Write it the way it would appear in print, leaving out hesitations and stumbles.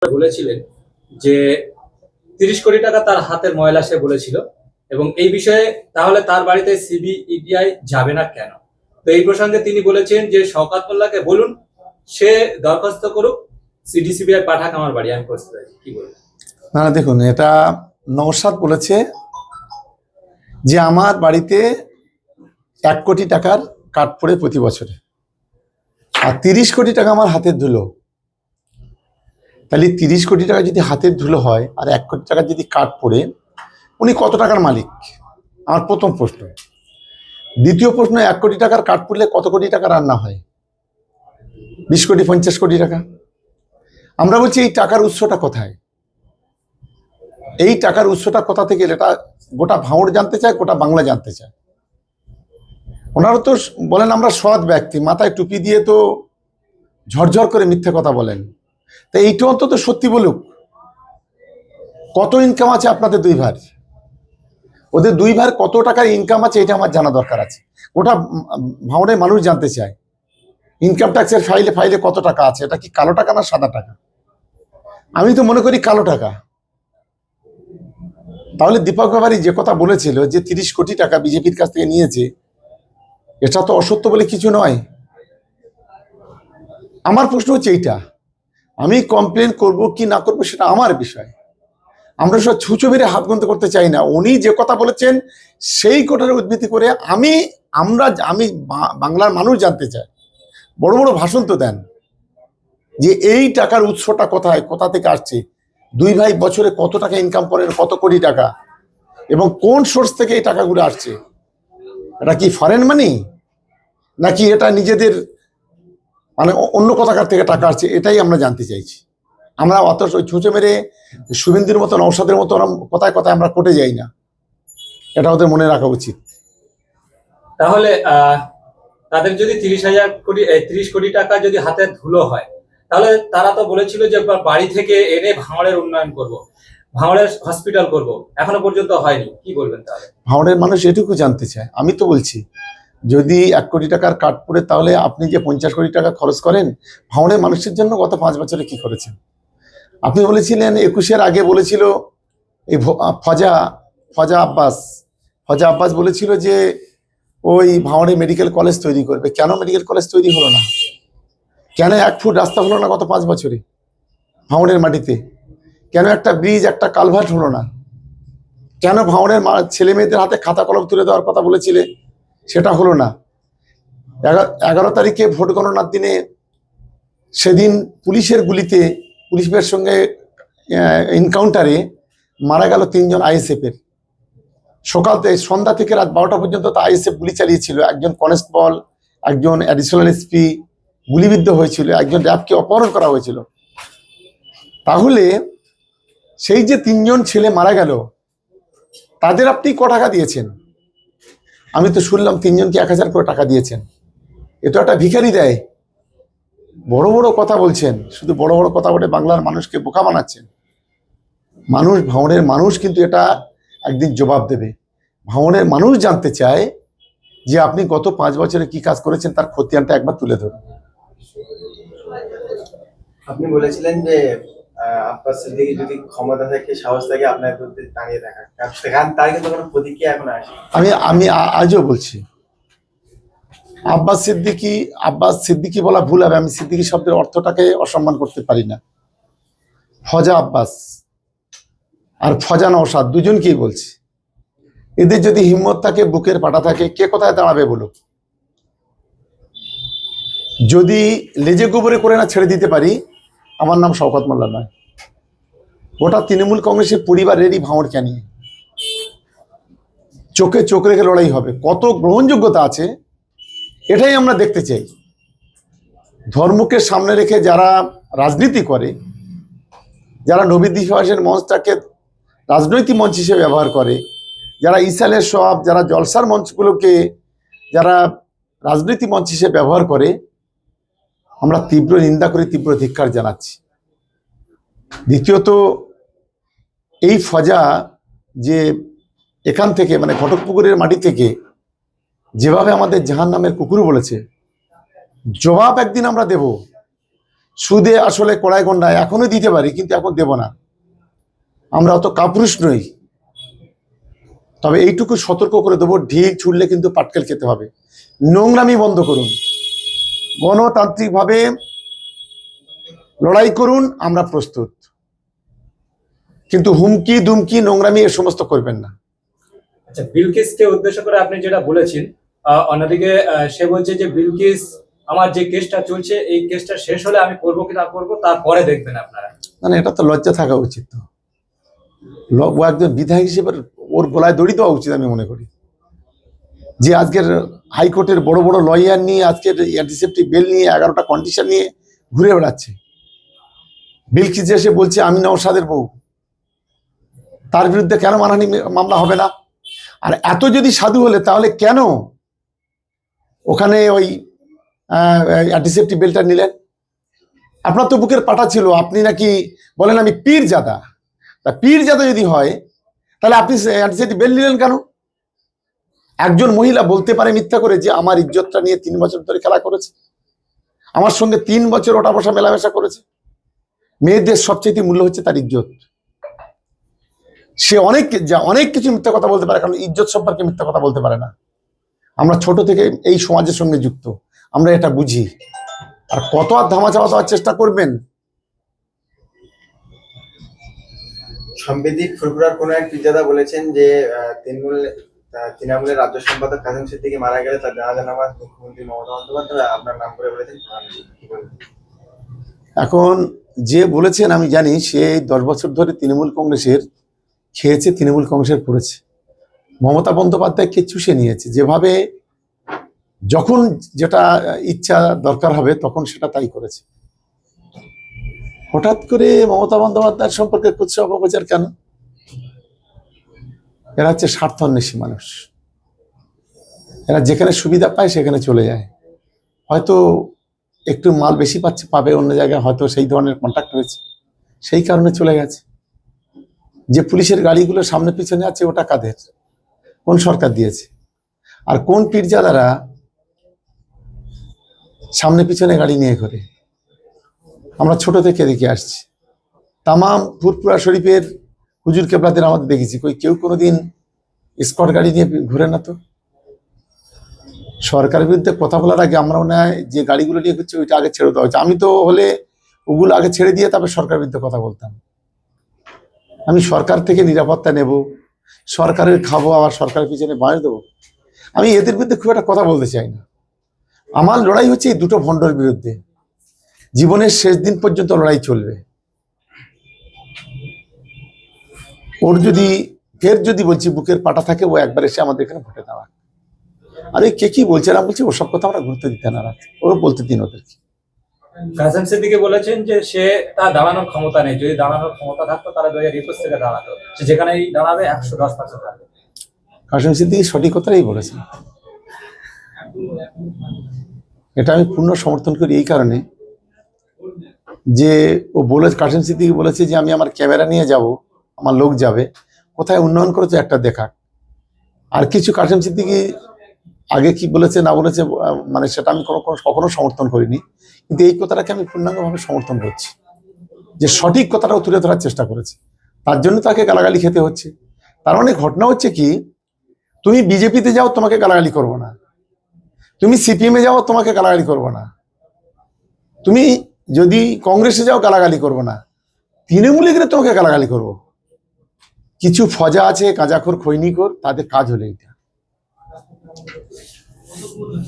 বলেছিলেন যে 30 কোটি টাকা তার হাতের ময়লা সে বলেছিল, এবং এই বিষয়ে তাহলে তার বাড়িতে সিবিআই যাবে না কেন? তো এই প্রসঙ্গে তিনি বলেছেন যে শওকত মোল্লাকে বলুন সে দরখাস্ত করুক, সিডিসিবিআই পাঠাক আমার বাড়ি, আমি প্রস্তুত আছি। কি বলবেন? না দেখুন, এটা নওশাদ বলেছে যে আমার বাড়িতে 1 কোটি টাকার কাট পড়ে প্রতি বছরে, আর 30 কোটি টাকা আমার হাতের ধুলো। তাহলে 30 কোটি টাকা যদি হাতের ধুলো হয় আর 1 কোটি টাকা যদি কাট পড়ে, উনি কত টাকার মালিক? আমার প্রথম প্রশ্ন। দ্বিতীয় প্রশ্ন, 1 কোটি টাকার কাট পড়লে কত কোটি টাকা রান্না হয়? 20 কোটি, 50 কোটি টাকা। আমরা বলছি এই টাকার উৎসটা কোথায়? এই টাকার উৎসটা কোথা থেকে এলো? এটা গোটা ভাঙড় জানতে চায়, গোটা বাংলা জানতে চায়। ওনারা তো বলেন আমরা সৎ ব্যক্তি, মাথায় টুপি দিয়ে তো ঝরঝর করে মিথ্যে কথা বলেন। তা এইটা অন্তত সত্যি বলুক, কত ইনকাম আছে আপনাদের দুই ভাই? ওদের দুই ভাইয়ের কত টাকার ইনকাম আছে এটা আমার জানা দরকার আছে। গোটা ভাঙড়ের মানুষ জানতে চায় ইনকাম ট্যাক্সের ফাইলে ফাইলে কত টাকা আছে। এটা কি কালো টাকা না সাদা টাকা? আমি তো মনে করি কালো টাকা। তাহলে দীপক ব্যাপারী যে কথা বলেছিল যে 30 কোটি টাকা বিজেপির কাছ থেকে নিয়েছে, এটা তো অসত্য বলে কিছু নয়। আমার প্রশ্ন হচ্ছে এইটা, আমি কমপ্লেন করব কি না করবো সেটা আমার বিষয়। আমরা সব ছুঁচো মেরে হাত বন্ধ করতে চাই না। উনি যে কথা বলেছেন সেই কথার উদ্ধৃতি করে আমি বাংলার মানুষ জানতে চাই। বড় বড় ভাষণ তো দেন যে এই টাকার উৎসটা কোথায়, কোথা থেকে আসছে, দুই ভাই বছরে কত টাকা ইনকাম করেন, কত কোটি টাকা, এবং কোন সোর্স থেকে এই টাকাগুলো আসছে। এটা কি ফরেন মানি নাকি এটা নিজেদের মানে অন্য কোথাকার থেকে টাকা আসছে? এটাই আমরা জানতে চাইছি। আমরা অত ছুঁচে মেরে শুভেন্দুর মতো, নওশাদের মতো কথায় কথায় আমরা কোটে যাই না, এটা ওদের মনে রাখা উচিত। তাহলে তাদের যদি 30 কোটি টাকা যদি হাতে ধুলো হয়, তাহলে তারা তো বলেছিল যে বাড়ি থেকে এনে ভাঙড়ের উন্নয়ন করব, ভাঙড়ের হসপিটাল করব, এখনো পর্যন্ত হয়নি। কি বলবেন তাহলে? ভাঙড়ের মানুষ এটুকু জানতে চায়। আমি তো বলছি যদি 1 কোটি টাকার কাট পড়ে, তাহলে আপনি যে 50 কোটি টাকা খরচ করেন ভাঙড়ের মানুষের জন্য গত 5 বছরে কি করেছেন? আপনি বলেছিলেন 21-এর আগে বলেছিল এই ফজা আব্বাস বলেছিল যে ওই ভাঙড়ে মেডিকেল কলেজ তৈরি করবে। কেন মেডিকেল কলেজ তৈরি হলো না? কেন 1 ফুট রাস্তা হলো না গত 5 বছরে ভাঙড়ের মাটিতে? কেন একটা ব্রিজ, একটা কালভার্ট হলো না? কেন ভাঙড়ের ছেলে মেয়েদের হাতে খাতা কলম তুলে দেওয়ার কথা বলেছিলে, সেটা হলো না? 11 তারিখে ভোট গণনার দিনে সেদিন পুলিশের গুলিতে, পুলিশের সঙ্গে এনকাউন্টারে মারা গেল 3 জন আইএসএফ এর। সন্ধ্যা থেকে রাত 12টা পর্যন্ত তো আইএসএফ গুলি চালিয়েছিল। একজন কনস্টেবল, একজন অ্যাডিশনাল এসপি গুলিবিদ্ধ হয়েছিল, একজন র্যাবকে অপহরণ করা হয়েছিল। তাহলে সেই যে 3 জন ছেলে মারা গেল, তাদের আপনি ক টাকা দিয়েছেন? আমি তো শুনলাম 3 জনকে 1000 করে টাকা দিয়েছেন। এ তো একটা ভিখারি দেয়। বড় বড় কথা বলছেন, শুধু বড় বড় কথা বলে বাংলার মানুষকে বোকা বানাচ্ছেন। ভাঙড়ের মানুষ কিন্তু এটা একদিন জবাব দেবে। ভাঙড়ের মানুষ জানতে চায় যে আপনি গত 5 বছরে কি কাজ করেছেন, তার খতিয়ানটা একবার তুলে ধরুন। আপনি বলেছিলেন যে আব্বাস সিদ্দিকী যদি ক্ষমতা থাকে, সাহস থাকে, আপনার বিরুদ্ধে দাঁড়িয়ে থাকা, তার কিন্তু কোনো প্রতিক্রিয়া এখন আসে। আমি আজও বলছি আব্বাস সিদ্দিকী বলা ভুল হবে। আমি সিদ্দিকী শব্দের অর্থটাকে অসম্মান করতে পারি না। ফজা আব্বাস আর ফজা নওশাদ দুজনকেই বলছি, এদের যদি হিম্মত থাকে, বুকের পাটা থাকে, কে কোথায় দাঁড়াবে বলুক? যদি লেজে গোবরে করে না ছেড়ে দিতে পারি, আমার নাম শওকত মোল্লা নয়। গোটা তৃণমূল কংগ্রেসের পরিবারেরই ভাঙড়কে নিয়ে চোখে চোখ রেখে লড়াই হবে। কত গ্রহণযোগ্যতা আছে এটাই আমরা দেখতে চাই। ধর্মকে সামনে রেখে যারা রাজনীতি করে, যারা নবীদ দিবসের মঞ্চটাকে রাজনৈতিক মঞ্চ হিসেবে ব্যবহার করে, যারা ইসালের সব, যারা জলসার মঞ্চগুলোকে যারা রাজনৈতিক মঞ্চ হিসেবে ব্যবহার করে, আমরা তীব্র নিন্দা করে তীব্র ধিক্কার জানাচ্ছি। দ্বিতীয়ত, এই ফজা যে এখান থেকে মানে ঘটকপুকুরের মাটি থেকে যেভাবে আমাদের জাহান্নামের কুকুর বলেছে, জবাব একদিন আমরা দেব। সুদে আসলে কড়াই গন্ডায় এখনো দিতে পারি, কিন্তু এখন দেব না। আমরা অত কাপুরুষ নই। তবে এইটুকু সতর্ক করে দেবো, ঢিল ছুড়লে কিন্তু পাটকেল খেতে হবে। নোংরামি বন্ধ করুন, গণতান্ত্রিকভাবে লড়াই করুন, আমরা প্রস্তুত। কিন্তু হুমকি দুমকি নোংরামি এ সমস্ত করবেন না। আচ্ছা, বিলকিসকে উদ্দেশ্য করে আপনি যেটা বলেছেন, অন্যদিকে সে বলছে যে বিলকিস, আমার যে কেসটা চলছে এই কেসটা শেষ হলে আমি করবো কি না করবো তারপরে দেখবেন আপনারা। মানে এটা তো লজ্জা থাকা উচিত। তো ও একজন বিধায়ক হিসেবে ওর গলায় দড়ি দেওয়া উচিত আমি মনে করি। যে আজকের হাইকোর্টের বড় বড় লয়ার নিয়ে, আজকের অ্যান্টিসেপ্টিক বেল নিয়ে, 11টা কন্ডিশন নিয়ে ঘুরে বেড়াচ্ছে। বিলকিস এসে বলছে আমি নওশাদের বউ, তার বিরুদ্ধে কেন মানহানি মামলা হবে না? আর এত যদি সাধু হলে তাহলে কেন ওখানে ওই অ্যান্টিসেপ্টিক বেলটা নিলেন? আপনার তো বুকের পাটা ছিল, আপনি নাকি বলেন আমি পীরজাদা। তা পীরজাদা যদি হয় তাহলে আপনি অ্যান্টিসেপ্টিক বেল নিলেন কেন? একজন মহিলা বলতে পারে মিথ্যা করে যে আমার ইজ্জতটা নিয়ে 3 বছর ধরে খেলা করেছে, আমার সঙ্গে 3 বছর ওটা বসা মেলামেশা করেছে। মেয়েদের সবচেয়ে মূল্য হচ্ছে তার ইজ্জত। সে অনেক কিছু মিথ্যা কথা বলতে পারে, কারণ ইজ্জত সম্পর্কে মিথ্যা কথা বলতে পারে না। আমরা ছোট থেকে এই সমাজের সঙ্গে যুক্ত, আমরা এটা বুঝি। আর কত আর ধামাচাপা দেওয়ার চেষ্টা করবেন? সাংবাদিক ফুরফুরার কোন এক পীরজাদা বলেছেন যে তৃণমূলের রাজ্য সম্পাদক কাজেম সিদ্দিকী মারা গেলে তার জানাজা নামাজ মুখ্যমন্ত্রী মমতা বন্দ্যোপাধ্যায় আপনার নাম করে বলেছেন। কি বলবেন? এখন যে বলেছেন আমি জানি, সে 10 বছর ধরে তৃণমূল কংগ্রেসের খেয়েছে, তৃণমূল কংগ্রেসের পড়েছে। মমতা বন্দ্যোপাধ্যায়কে চুষে নিয়েছে। যেভাবে যখন যেটা ইচ্ছা দরকার হবে তখন সেটা তাই করেছে। হঠাৎ করে মমতা বন্দ্যোপাধ্যায়ের সম্পর্কে কুৎসা অপপ্রচার কেন? এরা হচ্ছে স্বার্থান্বেষী মানুষ। এরা যেখানে সুবিধা পায় সেখানে চলে যায়। হয়তো একটু মাল বেশি পাবে অন্য জায়গায়, হয়তো সেই ধরনের কন্ট্যাক্ট হয়েছে, সেই কারণে চলে গেছে। যে পুলিশের গাড়িগুলো সামনে পিছনে আছে ওটা কাদের? কোন সরকার দিয়েছে? আর কোন পীরজাদারা সামনে পিছনে গাড়ি নিয়ে ঘোরে? আমরা ছোট থেকে দেখে আসছি। তামাম ফুরফুরা শরীফের হুজুর কেবলাদের আমাদের দেখেছি, কেউ কোনোদিন স্কট গাড়ি নিয়ে ঘুরে না। তো সরকারের বিরুদ্ধে কথা বলার আগে আমরা মনে হয় যে গাড়িগুলো নিয়ে ঘুরছে ওইটা আগে ছেড়ে দেওয়া হচ্ছে। আমি তো হলে ওগুলো আগে ছেড়ে দিয়ে তারপর সরকারের বিরুদ্ধে কথা বলতাম। আমি সরকার থেকে নিরাপত্তা নেব, সরকারের খাবো, আবার সরকারের পিছনে বাঁশ দেবো। আমি এদের বিরুদ্ধে খুব একটা কথা বলতে চাই না। আমার লড়াই হচ্ছে এই দুটো ভণ্ডর বিরুদ্ধে। জীবনের শেষ দিন পর্যন্ত লড়াই চলবে। ওর যদি ফের যদি বলছি বুকের পাটা থাকে, ও একবার এসে আমাদের এখানে ভোটে দাঁড়া। আরে কে কি বলছে না বলছে ওসব কথা আমরা গুরুত্ব দিতে না, ওরা বলতে দিন ওদেরকে। কাজেম সিদ্দিকী বলেছেন যে সে তার দাঁড়ানোর ক্ষমতা নেই, যদি দাঁড়ানোর ক্ষমতা থাকতো তাহলে 2021 থেকে দাঁড়াতো, সে যেখানেই দাঁড়াবে 110% থাকবে। কাসেম সিদ্দিকী সঠিক কথাই বলেছেন। এটা আমি পূর্ণ সমর্থন করি এই কারণে যে ও কাসেম সিদ্দিকী বলেছে যে আমি আমার ক্যামেরা নিয়ে যাব, আমার লোক যাবে, কোথায় উন্নয়ন করেছে একটা দেখাক। আর কিছু কাসেম সিদ্দিকী আগে কি বলেছে না বলেছে মানে সেটা আমি কখনো সমর্থন করিনি, কিন্তু এই কথাটাকে আমি পূর্ণাঙ্গভাবে সমর্থন করছি যে সঠিক কথাটাও তুলে ধরার চেষ্টা করেছে। তার জন্য তাকে গালাগালি খেতে হচ্ছে। তার অনেক ঘটনা হচ্ছে কি, তুমি বিজেপিতে যাও তোমাকে গালাগালি করবো না, তুমি সিপিএমে যাও তোমাকে গালাগালি করবো না, তুমি যদি কংগ্রেসে যাও গালাগালি করবো না, তৃণমূলে গেলে তোমাকে গালাগালি করবো। কিছু ফজা আছে, গাঁজাখোর খৈনিখোর, তাদের কাজ হলো এইটা।